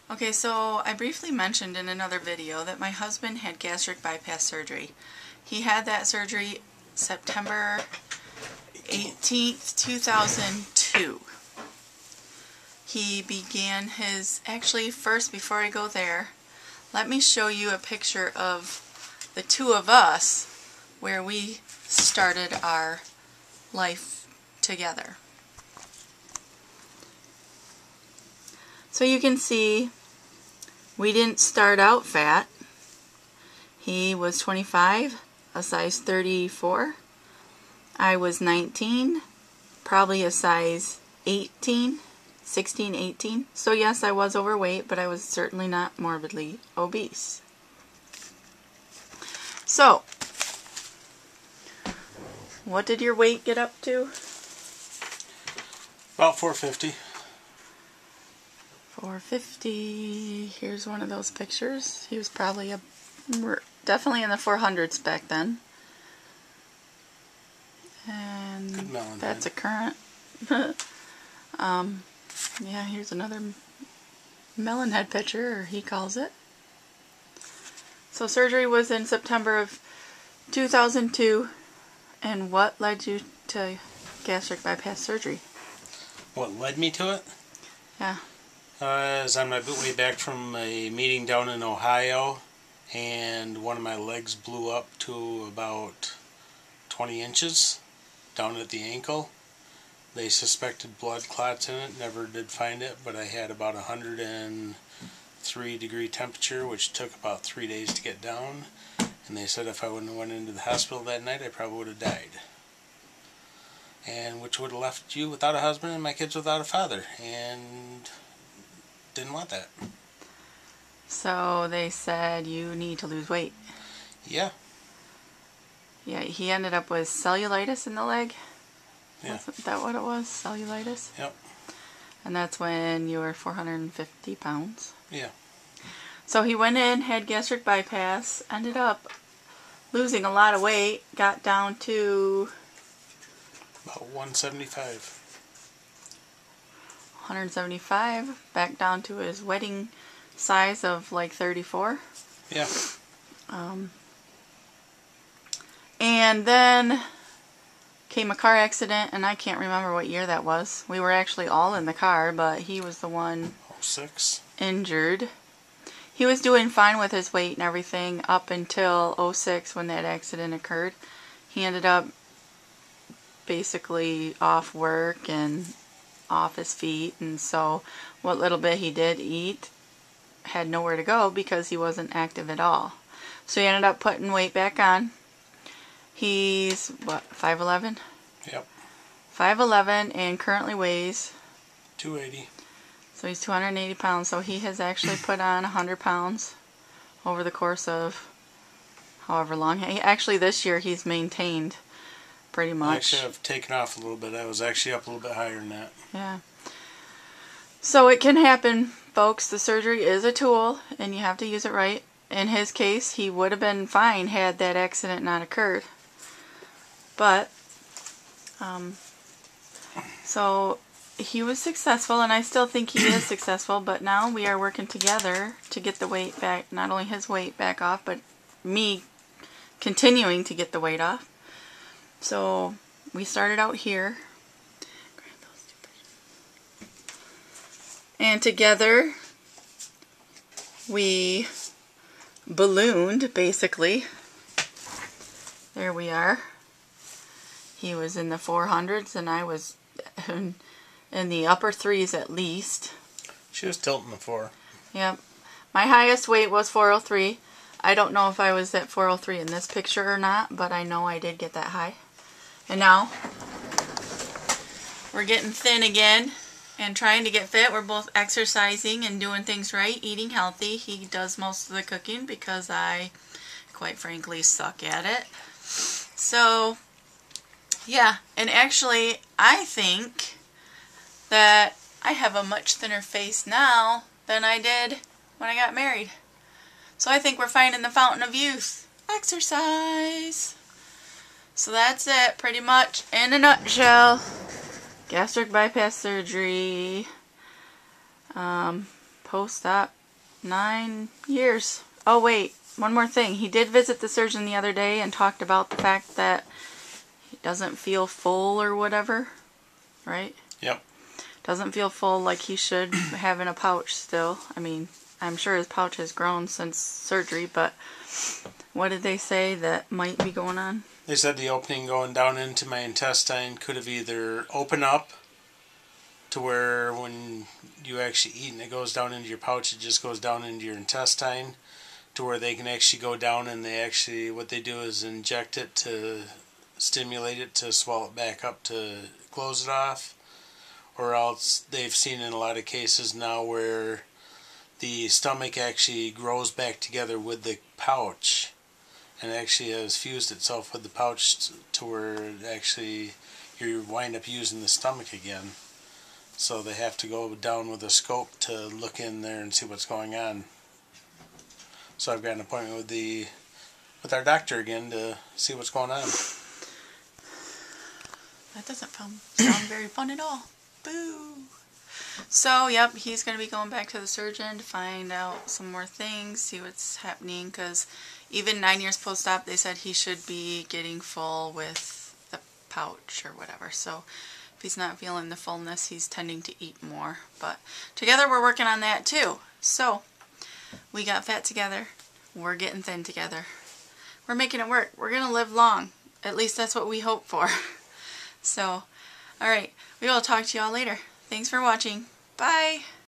Okay, so I briefly mentioned in another video that my husband had gastric bypass surgery. He had that surgery September 18th, 2002. He began his, actually first, before I go there, let me show you a picture of the two of us where we started our life together. So you can see we didn't start out fat. He was 25, a size 34. I was 19, probably a size 18, 16, 18. So yes, I was overweight, but I was certainly not morbidly obese. So, what did your weight get up to? About 450. 450. Here's one of those pictures. He was probably definitely in the 400s back then. And that's a current. Yeah, here's another melon head picture, or he calls it. So surgery was in September of 2002. And what led you to gastric bypass surgery? What led me to it? Yeah. I was on my way back from a meeting down in Ohio, and one of my legs blew up to about 20 inches down at the ankle. They suspected blood clots in it, never did find it, but I had about 103-degree temperature, which took about 3 days to get down. And they said if I wouldn't have went into the hospital that night, I probably would have died. And which would have left you without a husband and my kids without a father. And didn't want that. So they said you need to lose weight. Yeah. Yeah, he ended up with cellulitis in the leg. Yeah. Wasn't that what it was? Cellulitis? Yep. And that's when you were 450 pounds. Yeah. So he went in, had gastric bypass, ended up losing a lot of weight, got down to about 175. 175, back down to his wedding size of like 34. Yeah. And then came a car accident, and I can't remember what year that was. We were actually all in the car, but he was the one 06. injured. He was doing fine with his weight and everything up until 06 when that accident occurred. He ended up basically off work and off his feet, and so what little bit he did eat had nowhere to go because he wasn't active at all. So he ended up putting weight back on. He's, what, 5'11"? Yep. 5'11" and currently weighs 280. So he's 280 pounds. So he has actually put on 100 pounds over the course of however long. Actually, this year he's maintained pretty much. Actually, I've taken off a little bit. I was actually up a little bit higher than that. Yeah. So it can happen, folks. The surgery is a tool, and you have to use it right. In his case, he would have been fine had that accident not occurred. But, so he was successful, and I still think he is successful, but now we are working together to get the weight back, not only his weight back off, but me continuing to get the weight off. So we started out here, and together we ballooned, basically. There we are. He was in the 400s, and I was in the upper 3s at least. She was tilting the 4. Yep. My highest weight was 403. I don't know if I was at 403 in this picture or not, but I know I did get that high. And now we're getting thin again and trying to get fit. We're both exercising and doing things right, eating healthy. He does most of the cooking because I, quite frankly, suck at it. So, yeah. And actually, I think that I have a much thinner face now than I did when I got married. So I think we're finding the fountain of youth. Exercise. So that's it, pretty much, in a nutshell. Gastric bypass surgery. Post-op 9 years. Oh wait, one more thing. He did visit the surgeon the other day and talked about the fact that he doesn't feel full or whatever, right? Yep. Doesn't feel full like he should, having a pouch still. I mean, I'm sure his pouch has grown since surgery, but what did they say that might be going on? They said the opening going down into my intestine could have either opened up to where when you actually eat and it goes down into your pouch, it just goes down into your intestine, to where they can actually go down and they actually, what they do is inject it to stimulate it to swell it back up to close it off. Or else they've seen in a lot of cases now where the stomach actually grows back together with the pouch and actually has fused itself with the pouch to where it actually you wind up using the stomach again. So they have to go down with a scope to look in there and see what's going on. So I've got an appointment with our doctor again to see what's going on. That doesn't sound very fun at all. Boo! So, yep, he's going to be going back to the surgeon to find out some more things, see what's happening, because even 9 years post-op, they said he should be getting full with the pouch or whatever. So, if he's not feeling the fullness, he's tending to eat more. But together, we're working on that too. So, we got fat together. We're getting thin together. We're making it work. We're going to live long. At least that's what we hope for. So, alright, we will talk to y'all later. Thanks for watching. Bye!